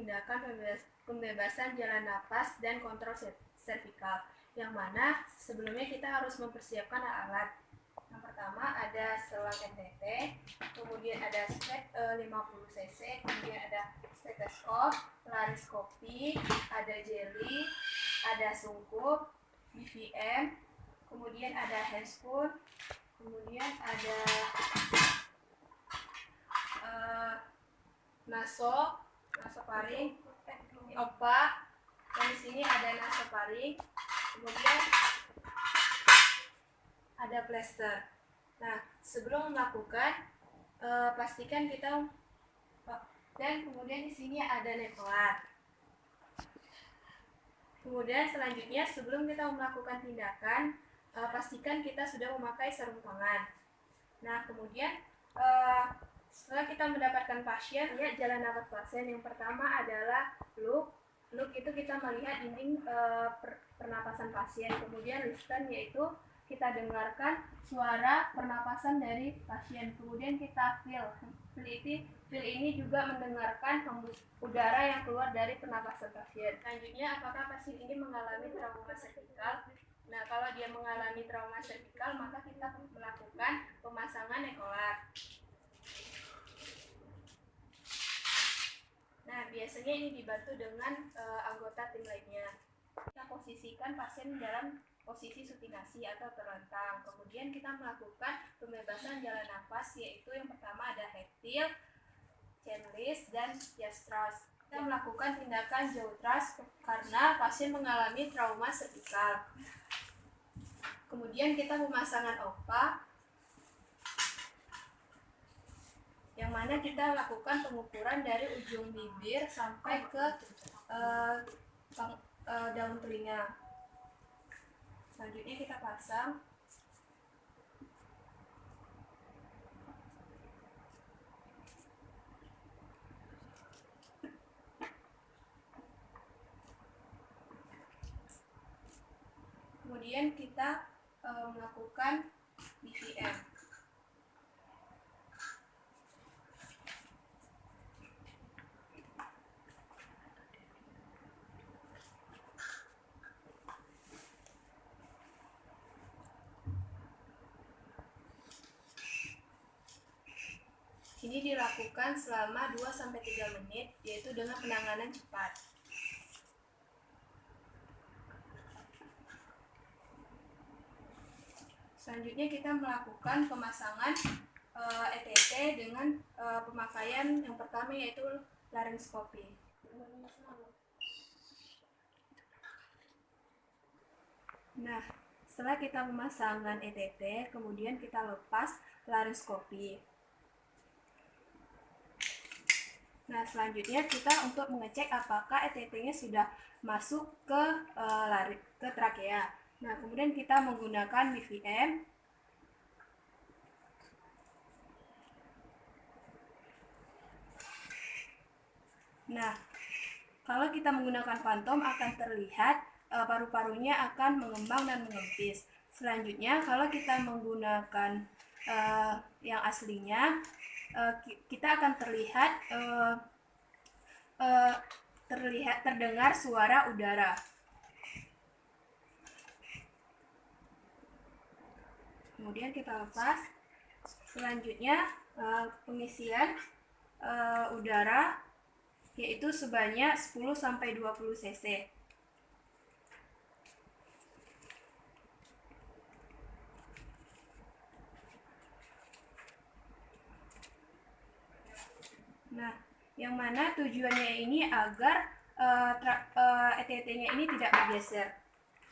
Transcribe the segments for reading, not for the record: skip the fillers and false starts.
tindakan pembebasan jalan napas dan kontrol servikal, yang mana sebelumnya kita harus mempersiapkan alat. Yang pertama ada selang NTT, kemudian ada strap 50 cc, kemudian ada stetoskop, laryskopi, ada jeli, ada sungkup, BVM, kemudian ada handspoon, kemudian ada nasofaring, opa, dan di sini ada nasofaring, kemudian ada plester. Nah, sebelum melakukan pastikan kita dan kemudian di sini ada nekolat. Kemudian selanjutnya sebelum kita melakukan tindakan, pastikan kita sudah memakai sarung tangan. Nah, kemudian setelah kita mendapatkan pasien, ya jalan napas pasien yang pertama adalah look. Look itu kita melihat dinding pernapasan pasien. Kemudian listen yaitu kita dengarkan suara pernapasan dari pasien. Kemudian kita feel. Feel ini juga mendengarkan hembus udara yang keluar dari pernapasan pasien. Selanjutnya, apakah pasien ini mengalami trauma servikal? Nah, kalau dia mengalami trauma servikal, maka kita melakukan pemasangan nekolat. Nah, biasanya ini dibantu dengan anggota tim lainnya. Kita posisikan pasien dalam posisi supinasi atau terlentang. Kemudian kita melakukan pembebasan jalan nafas, yaitu yang pertama ada heptil, Chenlis, dan diastras. Kita melakukan tindakan jaw thrust karena pasien mengalami trauma servikal. Kemudian kita pemasangan OPA, yang mana kita lakukan pengukuran dari ujung bibir sampai ke daun telinga. Selanjutnya kita pasang. Kemudian kita melakukan BVM. Ini dilakukan selama 2-3 menit, yaitu dengan penanganan cepat. Selanjutnya kita melakukan pemasangan ETT dengan pemakaian yang pertama yaitu laryngoscopy. Nah, setelah kita memasangkan ETT, kemudian kita lepas laryngoscopy. Nah, selanjutnya kita untuk mengecek apakah ETT-nya sudah masuk ke trakea. Nah, kemudian kita menggunakan BVM. Nah, kalau kita menggunakan fantom akan terlihat paru-parunya akan mengembang dan mengempis. Selanjutnya, kalau kita menggunakan yang aslinya, kita akan terdengar suara udara. Kemudian kita lepas. Selanjutnya pengisian udara yaitu sebanyak 10-20 cc. Nah, yang mana tujuannya ini agar ETT-nya ini tidak bergeser.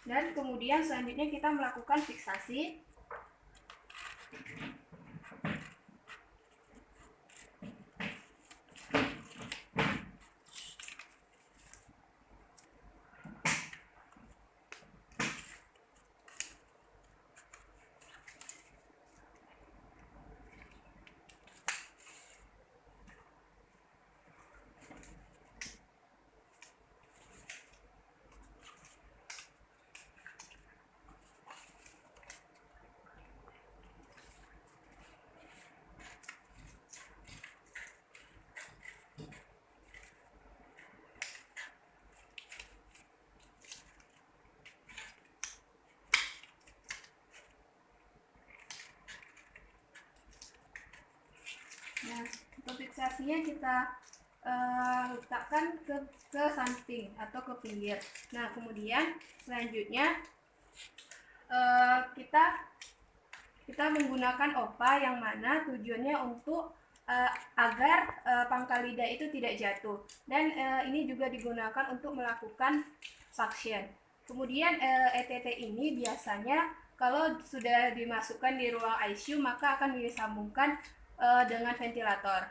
Dan kemudian selanjutnya kita melakukan fiksasi. relaksasinya kita letakkan ke samping atau ke pinggir. Nah, kemudian selanjutnya kita menggunakan OPA yang mana tujuannya untuk agar pangkal lidah itu tidak jatuh, dan ini juga digunakan untuk melakukan suction. Kemudian ETT ini biasanya kalau sudah dimasukkan di ruang ICU maka akan disambungkan dengan ventilator.